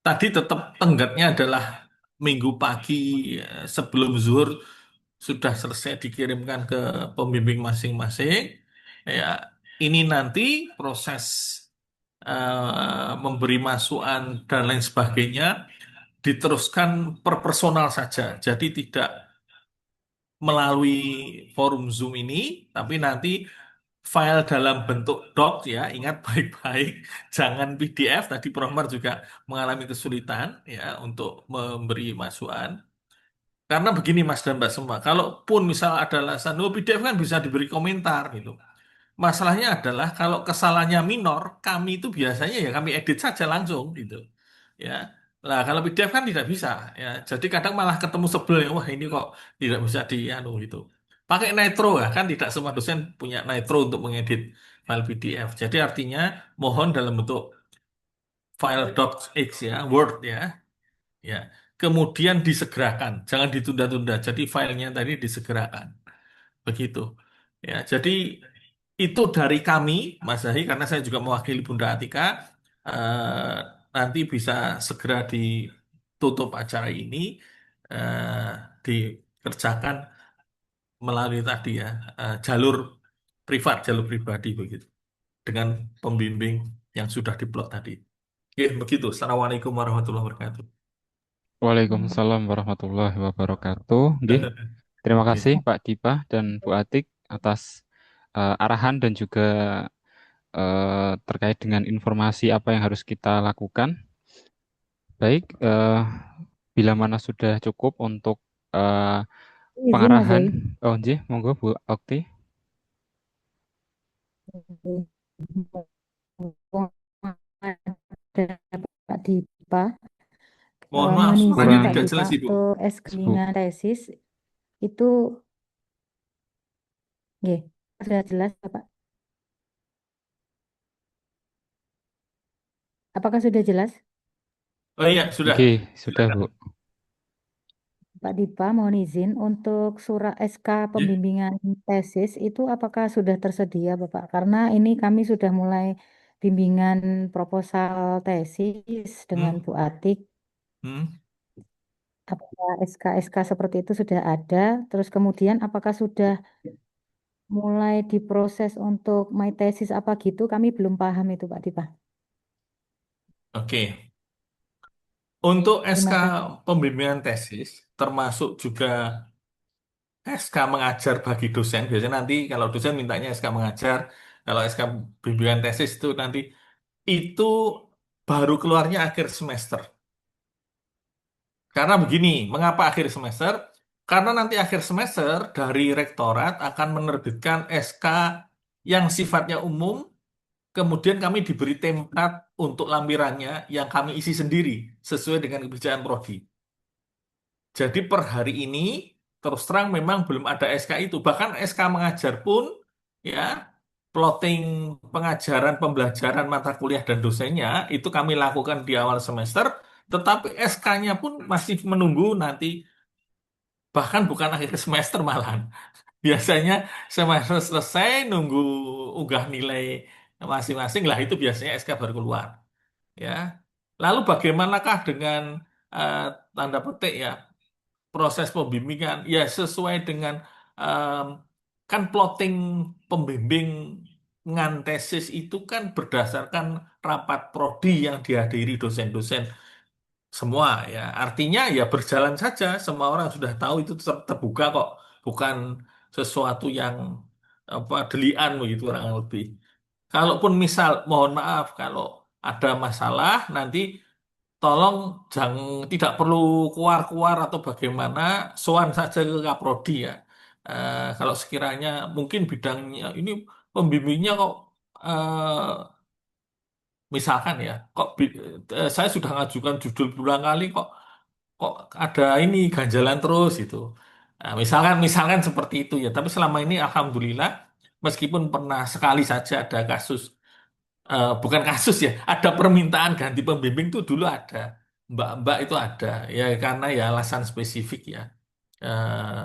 tadi tetap tenggatnya adalah minggu pagi sebelum zuhur sudah selesai dikirimkan ke pembimbing masing-masing. Ya, ini nanti proses memberi masukan dan lain sebagainya diteruskan per personal saja. Jadi tidak melalui forum Zoom ini, tapi nanti file dalam bentuk doc ya, ingat baik-baik, jangan PDF. Tadi Prof. Mar juga mengalami kesulitan ya untuk memberi masukan. Karena begini Mas dan Mbak semua, kalaupun misal ada alasan, oh PDF kan bisa diberi komentar gitu. Masalahnya adalah kalau kesalahannya minor, kami itu biasanya ya kami edit saja langsung gitu. Ya. Lah kalau PDF kan tidak bisa ya. Jadi kadang malah ketemu sebel ya, wah ini kok tidak bisa dianu gitu. Pakai Nitro ya, kan tidak semua dosen punya Nitro untuk mengedit file PDF. Jadi artinya mohon dalam bentuk file docx ya, Word ya. Ya. Kemudian disegerakan, jangan ditunda-tunda. Jadi filenya tadi disegerakan. Begitu. Ya, jadi itu dari kami, Mas Zahi, karena saya juga mewakili Bunda Atika, eh, nanti bisa segera ditutup acara ini, eh, dikerjakan melalui tadi ya, jalur privat, jalur pribadi begitu, dengan pembimbing yang sudah diplot tadi. Oke, begitu. Assalamualaikum warahmatullahi wabarakatuh. Waalaikumsalam warahmatullahi wabarakatuh. Nggih, terima kasih Oke. Pak Dipa dan Bu Atik atas arahan dan juga terkait dengan informasi apa yang harus kita lakukan. Baik, bila mana sudah cukup untuk Izin Mas pengarahan. Yai. Oh, nggih, monggo Bu Okti. Ada Pak Dipa Mohon maaf, menizin suaranya Pak tidak Dipa jelas, Ibu. untuk Bu. screeningan tesis itu nggih, sudah jelas Pak. Apakah sudah jelas? Oh iya, sudah. Oke, sudah Bu. Pak Dipa, mohon izin untuk surat SK Ya. pembimbingan tesis itu apakah sudah tersedia, Bapak? Karena ini kami sudah mulai bimbingan proposal tesis dengan Hmm, Bu Atik. hmm. Apakah SK-SK seperti itu sudah ada? Terus kemudian apakah sudah mulai diproses untuk my tesis apa gitu? Kami belum paham itu, Pak Dipa. Oke. Untuk SK Terima kasih. pembimbingan tesis, termasuk juga SK mengajar bagi dosen. Biasanya nanti kalau dosen mintanya SK mengajar, kalau SK bimbingan tesis itu nanti itu baru keluarnya akhir semester. Karena begini, mengapa akhir semester? Karena nanti akhir semester dari rektorat akan menerbitkan SK yang sifatnya umum, kemudian kami diberi template untuk lampirannya yang kami isi sendiri sesuai dengan kebijakan prodi. Jadi per hari ini terus terang memang belum ada SK itu. Bahkan SK mengajar pun ya plotting pengajaran pembelajaran mata kuliah dan dosennya itu kami lakukan di awal semester, tetapi SK-nya pun masih menunggu nanti bahkan bukan akhir semester malahan. Biasanya semester selesai nunggu unggah nilai masing-masing lah itu biasanya SK baru keluar ya. Lalu bagaimanakah dengan eh, tanda petik ya proses pembimbingan ya sesuai dengan em, kan plotting pembimbingan tesis itu kan berdasarkan rapat prodi yang dihadiri dosen-dosen semua ya. Artinya ya berjalan saja, semua orang sudah tahu itu terbuka kok, bukan sesuatu yang apa delian begitu kurang lebih. Kalaupun misal mohon maaf kalau ada masalah nanti tolong jangan tidak perlu keluar-keluar atau bagaimana, soan saja ke Kaprodi ya. Kalau sekiranya mungkin bidangnya ini pembimbingnya kok misalkan ya, saya sudah ngajukan judul berulang kali kok kok ada ini ganjalan terus itu. Nah, misalkan seperti itu ya. Tapi selama ini alhamdulillah meskipun pernah sekali saja ada kasus bukan kasus ya, ada permintaan ganti pembimbing itu dulu ada. Mbak-mbak itu ada ya karena ya alasan spesifik ya. Eh,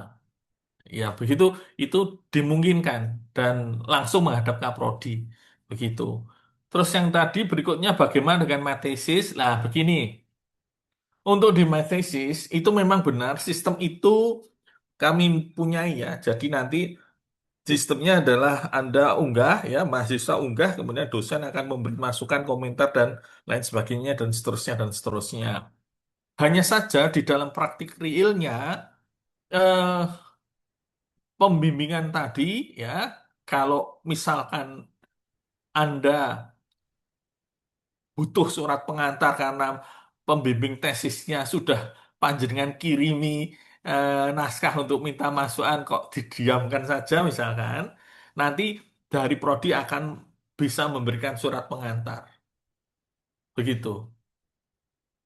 ya begitu itu dimungkinkan dan langsung menghadap Kaprodi begitu. Terus yang tadi berikutnya bagaimana dengan matesis? Nah, begini. Untuk di matesis itu memang benar sistem itu kami punyai ya. Jadi nanti sistemnya adalah Anda unggah ya, mahasiswa unggah, kemudian dosen akan memberi masukan, komentar dan lain sebagainya dan seterusnya dan seterusnya. Hanya saja di dalam praktik realnya eh, pembimbingan tadi ya, kalau misalkan Anda butuh surat pengantar karena pembimbing tesisnya sudah panjenengan kirimi naskah untuk minta masukan kok didiamkan saja misalkan, nanti dari prodi akan bisa memberikan surat pengantar. Begitu.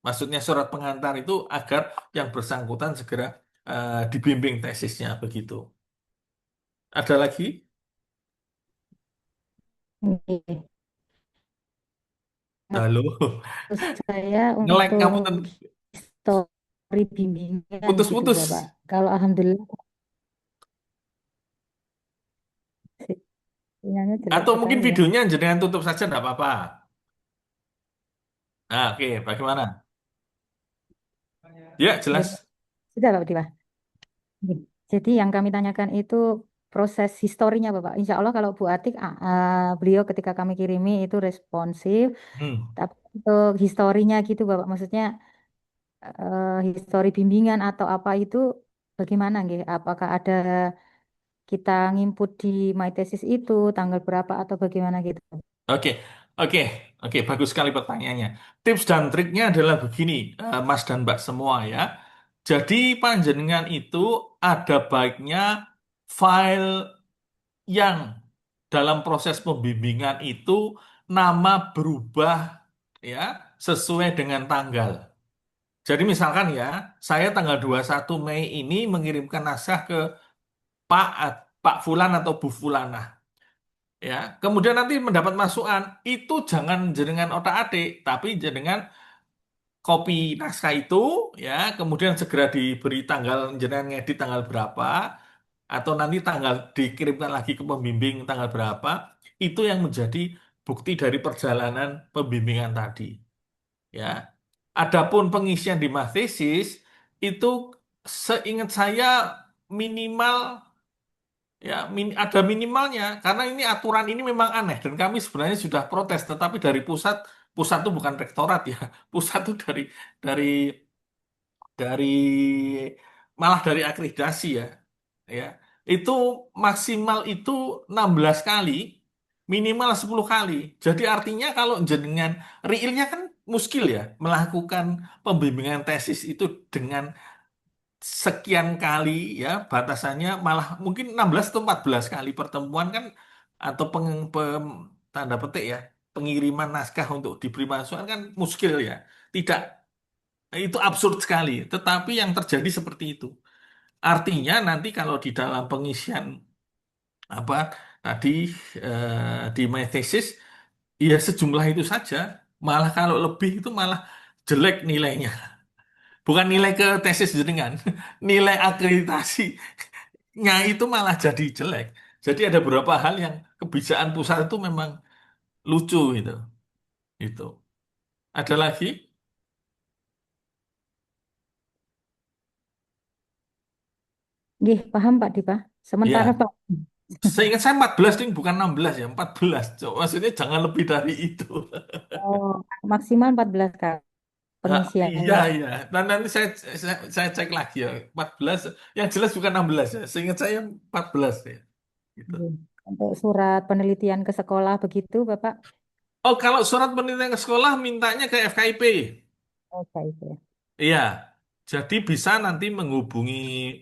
Maksudnya surat pengantar itu agar yang bersangkutan segera dibimbing tesisnya begitu. Ada lagi? Oke. Halo. Terus saya Ngelek kamu untuk histori bimbingan gitu, putus-putus. Bapak. Kalau alhamdulillah sinyalnya jelek Atau mungkin sekali ya. videonya jenengan tutup saja enggak apa-apa. Nah, oke, bagaimana? Ya, Ya, jelas. sudah Pak Dipa. Oke. Jadi yang kami tanyakan itu proses historinya Bapak. Insya Allah kalau Bu Atik, beliau ketika kami kirimi itu responsif. Hmm. Tapi untuk historinya gitu Bapak, maksudnya histori bimbingan atau apa itu bagaimana nggih? Apakah ada kita nginput di my thesis itu tanggal berapa atau bagaimana gitu? Oke, oke, oke, bagus sekali pertanyaannya. Tips dan triknya adalah begini, Mas dan Mbak semua ya. Jadi panjenengan itu ada baiknya file yang dalam proses pembimbingan itu nama berubah ya sesuai dengan tanggal. Jadi misalkan ya, saya tanggal 21 Mei ini mengirimkan naskah ke Pak Pak Fulan atau Bu Fulanah. Ya, kemudian nanti mendapat masukan, itu jangan jenengan otak-atik, tapi jenengan copy naskah itu ya, kemudian segera diberi tanggal jenengan ngedit tanggal berapa atau nanti tanggal dikirimkan lagi ke pembimbing tanggal berapa, itu yang menjadi bukti dari perjalanan pembimbingan tadi ya. Adapun pengisian di tesis itu seingat saya minimal ya ada minimalnya karena ini aturan ini memang aneh dan kami sebenarnya sudah protes, tetapi dari pusat itu bukan rektorat ya, pusat itu dari dari malah dari akreditasi ya, ya itu maksimal itu 16 kali, minimal 10 kali. Jadi artinya kalau jenengan realnya kan muskil ya melakukan pembimbingan tesis itu dengan sekian kali ya batasannya, malah mungkin 16 atau 14 kali pertemuan kan, atau tanda petik ya pengiriman naskah untuk diberi masukan kan muskil ya. Tidak, itu absurd sekali. Tetapi yang terjadi seperti itu. Artinya nanti kalau di dalam pengisian apa tadi di my thesis ya sejumlah itu saja. Malah kalau lebih itu malah jelek nilainya. Bukan nilai ke tesis jenengan, nilai akreditasinya itu malah jadi jelek. Jadi ada beberapa hal yang kebijakan pusat itu memang lucu gitu. Itu. Ada lagi? Nggih, paham Pak Dipa. Sementara Ya, Pak. seingat saya 14 nih bukan 16 ya, 14. Maksudnya jangan lebih dari itu. Oh, maksimal 14 kali Iya, pengisiannya. iya. Dan nanti saya cek lagi ya. 14, yang jelas bukan 16 ya. Seingat saya 14 ya. Gitu. Nggih. Untuk surat penelitian ke sekolah begitu, Bapak? Oh, kalau surat penelitian ke sekolah mintanya ke FKIP. Oh, baik ya. Iya. Jadi bisa nanti menghubungi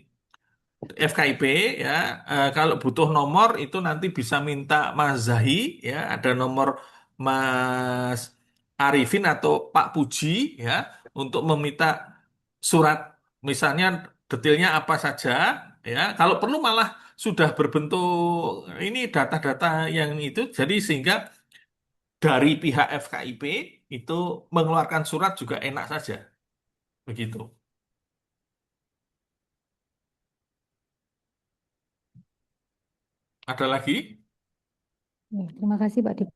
FKIP ya. Kalau butuh nomor itu nanti bisa minta Mas Zahi ya. Ada nomor Mas Arifin atau Pak Puji ya untuk meminta surat, misalnya detailnya apa saja ya. Kalau perlu malah sudah berbentuk ini data-data yang itu, jadi sehingga dari pihak FKIP itu mengeluarkan surat juga enak saja begitu. Ada lagi? Ya, terima kasih Pak Dipa.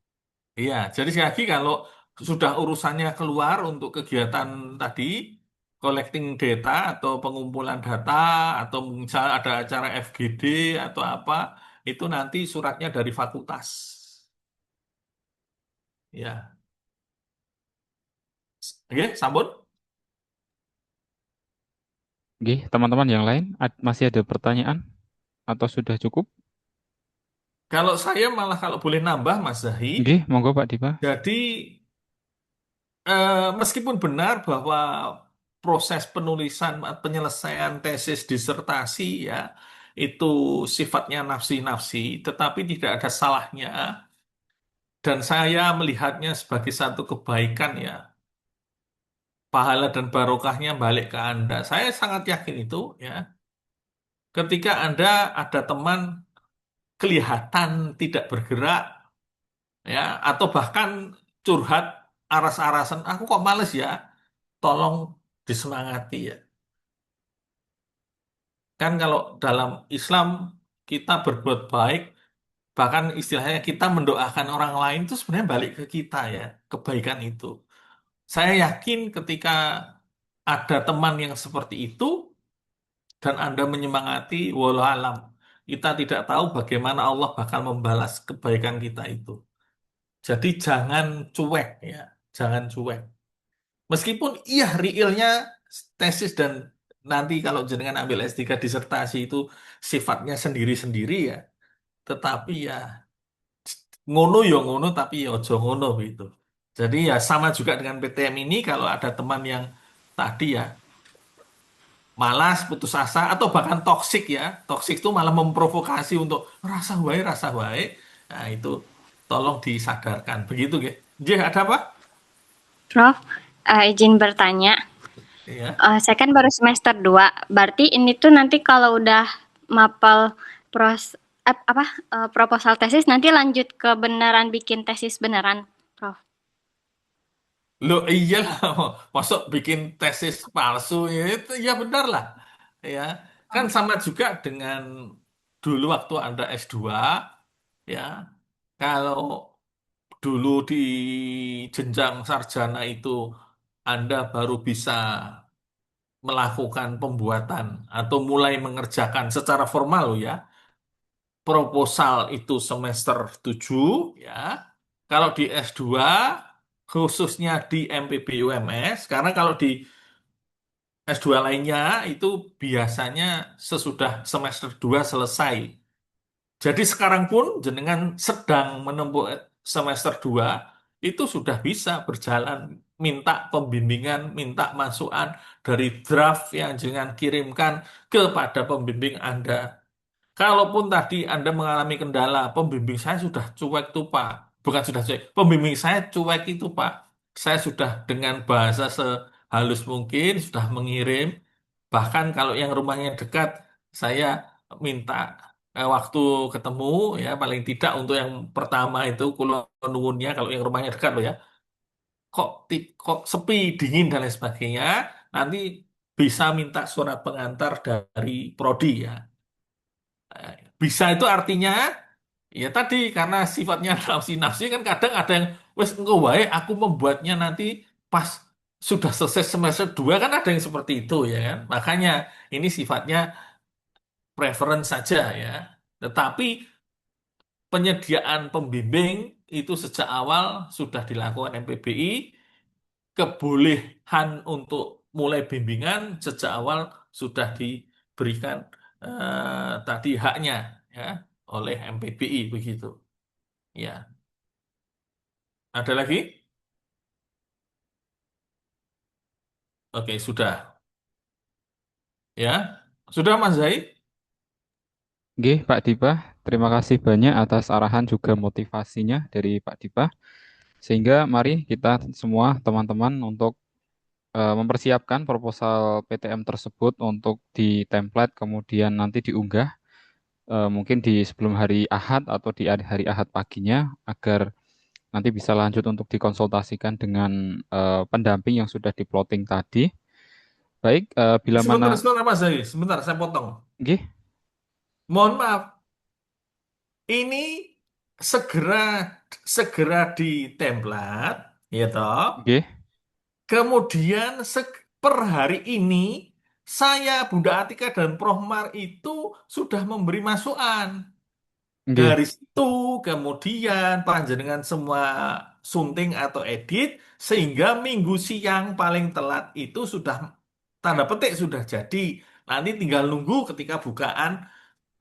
Iya, jadi sekali lagi kalau sudah urusannya keluar untuk kegiatan tadi, collecting data atau pengumpulan data, atau misal ada acara FGD atau apa, itu nanti suratnya dari fakultas. Ya, oke, sambut. Nggih, teman-teman yang lain masih ada pertanyaan atau sudah cukup? Kalau saya malah kalau boleh nambah, Mas Zahi, Nggih, monggo Pak Dipa. jadi meskipun benar bahwa proses penulisan penyelesaian tesis disertasi ya itu sifatnya nafsi-nafsi, tetapi tidak ada salahnya dan saya melihatnya sebagai satu kebaikan ya. Pahala dan barokahnya balik ke Anda. Saya sangat yakin itu ya. Ketika Anda ada teman kelihatan tidak bergerak ya atau bahkan curhat aras-arasan, aku kok males ya. Tolong disemangati ya. Kan kalau dalam Islam kita berbuat baik, bahkan istilahnya kita mendoakan orang lain itu sebenarnya balik ke kita ya, kebaikan itu. Saya yakin ketika ada teman yang seperti itu dan Anda menyemangati, walau alam, kita tidak tahu bagaimana Allah bakal membalas kebaikan kita itu. Jadi jangan cuek ya, jangan cuek. Meskipun iya realnya tesis dan nanti kalau jenengan ambil S3 disertasi itu sifatnya sendiri-sendiri ya. Tetapi ya ngono ya ngono tapi ya ojo ngono gitu. Jadi ya sama juga dengan PTM ini, kalau ada teman yang tadi ya malas, putus asa atau bahkan toksik ya. Toksik itu malah memprovokasi untuk rasa wae, rasa wae. Nah, itu tolong disadarkan. Begitu, ya. Jih, ada apa? Prof, izin bertanya. Iya. Saya kan baru semester 2, berarti ini tuh nanti kalau udah mapel proposal tesis nanti lanjut ke beneran bikin tesis beneran, Prof? Lo iya lah, masuk bikin tesis palsu ya itu ya benar lah. Ya, kan sama juga dengan dulu waktu Anda S2 ya. Kalau dulu di jenjang sarjana itu Anda baru bisa melakukan pembuatan atau mulai mengerjakan secara formal loh ya. Proposal itu semester 7 ya. Kalau di S2 khususnya di MPB UMS karena kalau di S2 lainnya itu biasanya sesudah semester 2 selesai. Jadi sekarang pun jenengan sedang menempuh semester 2 itu sudah bisa berjalan minta pembimbingan, minta masukan dari draft yang jenengan kirimkan kepada pembimbing Anda. Kalaupun tadi Anda mengalami kendala, pembimbing saya sudah cuek tuh Pak. Bukan sudah cuek, pembimbing saya cuek itu Pak. Saya sudah dengan bahasa sehalus mungkin sudah mengirim. Bahkan kalau yang rumahnya dekat, saya minta waktu ketemu ya paling tidak untuk yang pertama itu kulo nuwunnya kalau yang rumahnya dekat loh ya. Kok sepi, dingin dan lain sebagainya, nanti bisa minta surat pengantar dari prodi ya. Bisa itu artinya ya tadi karena sifatnya nafsi-nafsi kan kadang ada yang wes engko wae aku membuatnya nanti pas sudah selesai semester 2 kan ada yang seperti itu ya kan. Makanya ini sifatnya preference saja ya. Tetapi penyediaan pembimbing itu sejak awal sudah dilakukan MPBI, kebolehan untuk mulai bimbingan sejak awal sudah diberikan tadi haknya ya oleh MPBI begitu. Ya, ada lagi? Oke, sudah. Ya, sudah Mas Zaid? Nggih, Pak Dipa, terima kasih banyak atas arahan juga motivasinya dari Pak Dipa. Sehingga mari kita semua teman-teman untuk mempersiapkan proposal PTM tersebut untuk di template kemudian nanti diunggah mungkin di sebelum hari Ahad atau di hari Ahad paginya agar nanti bisa lanjut untuk dikonsultasikan dengan pendamping yang sudah di-plotting tadi. Baik, bila mana Sebentar, sebentar Mas Zaid. Sebentar, saya potong. nggih, Mohon maaf, ini segera segera di template, ya toh. nggih, Kemudian per hari ini saya Bunda Atika dan Prof Mar itu sudah memberi masukan. nggih. Dari situ kemudian panjenengan semua sunting atau edit sehingga minggu siang paling telat itu sudah tanda petik sudah jadi. Nanti tinggal nunggu ketika bukaan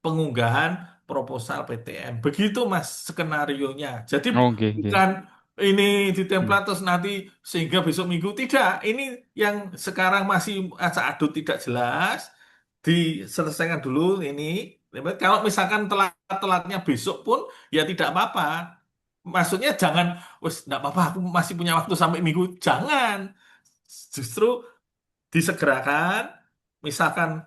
pengunggahan proposal PTM. Begitu Mas skenarionya. Jadi Oh, nggih, nggih. bukan ini di Hmm. template terus nanti sehingga besok minggu tidak. Ini yang sekarang masih acak adut tidak jelas diselesaikan dulu ini. Kalau misalkan telat-telatnya besok pun ya tidak apa-apa. Maksudnya jangan, wes enggak apa-apa aku masih punya waktu sampai minggu. Jangan. Justru disegerakan. Misalkan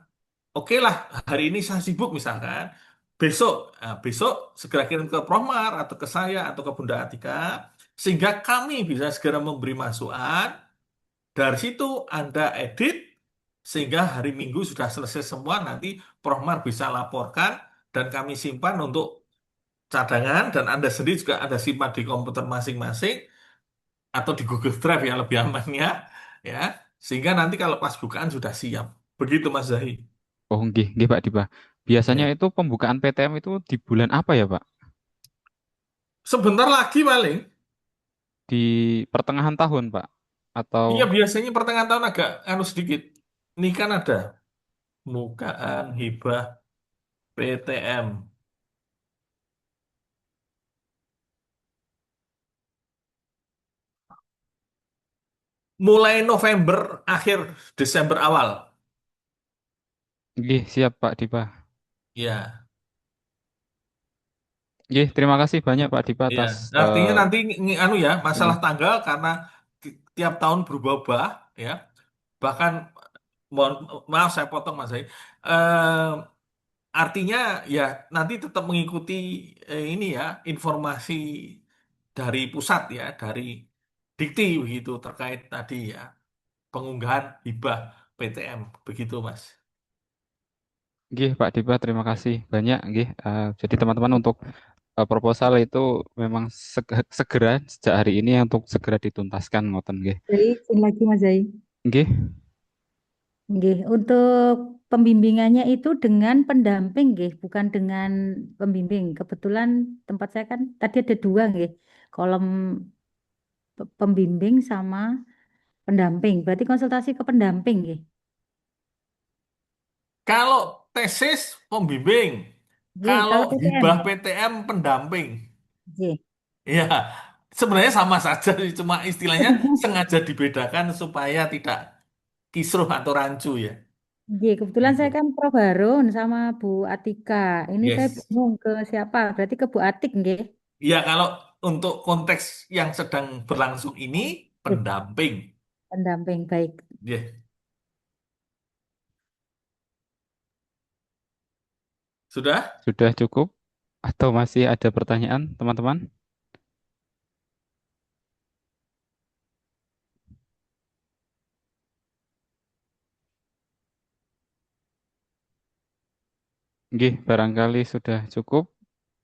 oke lah, hari ini saya sibuk misalkan. Besok segera kirim ke Promar atau ke saya atau ke Bunda Atika sehingga kami bisa segera memberi masukan. Dari situ Anda edit sehingga hari Minggu sudah selesai semua nanti Promar bisa laporkan dan kami simpan untuk cadangan dan Anda sendiri juga Anda simpan di komputer masing-masing atau di Google Drive yang lebih amannya ya sehingga nanti kalau pas bukaan sudah siap. Begitu Mas Zahi. Oh, nggih, nggih Pak Dipa. Biasanya Ya. itu pembukaan PTM itu di bulan apa ya, Pak? Sebentar lagi paling. Di pertengahan tahun, Pak? Atau Iya biasanya pertengahan tahun agak anu sedikit. Ini kan ada mukaan hibah PTM. Mulai November, akhir Desember awal. nggih, siap Pak Dipa. Ya, Nggih, terima kasih banyak Pak Dipa ya. atas Artinya nanti anu ya, masalah mm, tanggal karena tiap tahun berubah-ubah ya. Bahkan mohon maaf saya potong Mas Zai. Artinya ya nanti tetap mengikuti ini ya informasi dari pusat ya, dari dikti begitu terkait tadi ya pengunggahan hibah PTM begitu Mas. Nggih, Pak Dipa, terima kasih banyak nggih. Jadi teman-teman untuk proposal itu memang segera sejak hari ini untuk segera dituntaskan ngoten nggih. Jadi, izin lagi Mas Zai. Nggih, Nggih, untuk pembimbingannya itu dengan pendamping nggih, bukan dengan pembimbing. Kebetulan tempat saya kan tadi ada dua nggih, kolom pembimbing sama pendamping. Berarti konsultasi ke pendamping nggih. Kalau tesis pembimbing, Nggih, kalau kalau PTM. hibah PTM pendamping. Nggih. Ya, sebenarnya sama saja sih, cuma istilahnya sengaja dibedakan supaya tidak kisruh atau rancu ya. Nggih, kebetulan saya Gitu. kan Prof Harun sama Bu Atika. Ini saya Yes. bingung ke siapa. Berarti ke Bu Atik nggih. Ya, kalau untuk konteks yang sedang berlangsung ini Nggih, pendamping. pendamping baik. Ya, sudah? sudah cukup atau masih ada pertanyaan, teman-teman? Nggih, barangkali sudah cukup.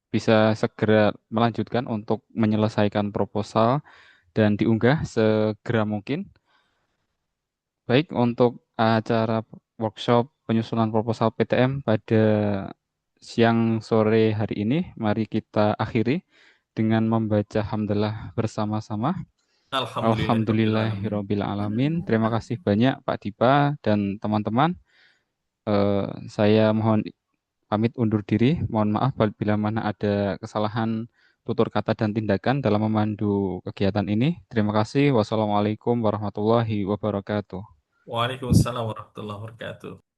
Bisa segera melanjutkan untuk menyelesaikan proposal dan diunggah segera mungkin. Baik, untuk acara workshop penyusunan proposal PTM pada siang sore hari ini, mari kita akhiri dengan membaca hamdalah bersama-sama. Alhamdulillahirrahmanirrahim. Alhamdulillahirabbil alamin. Terima kasih banyak Pak Dipa dan teman-teman. Saya mohon pamit undur diri. Mohon maaf bila mana ada kesalahan tutur kata dan tindakan dalam memandu kegiatan ini. Terima kasih. Wassalamualaikum warahmatullahi wabarakatuh. Waalaikumsalam warahmatullahi wabarakatuh.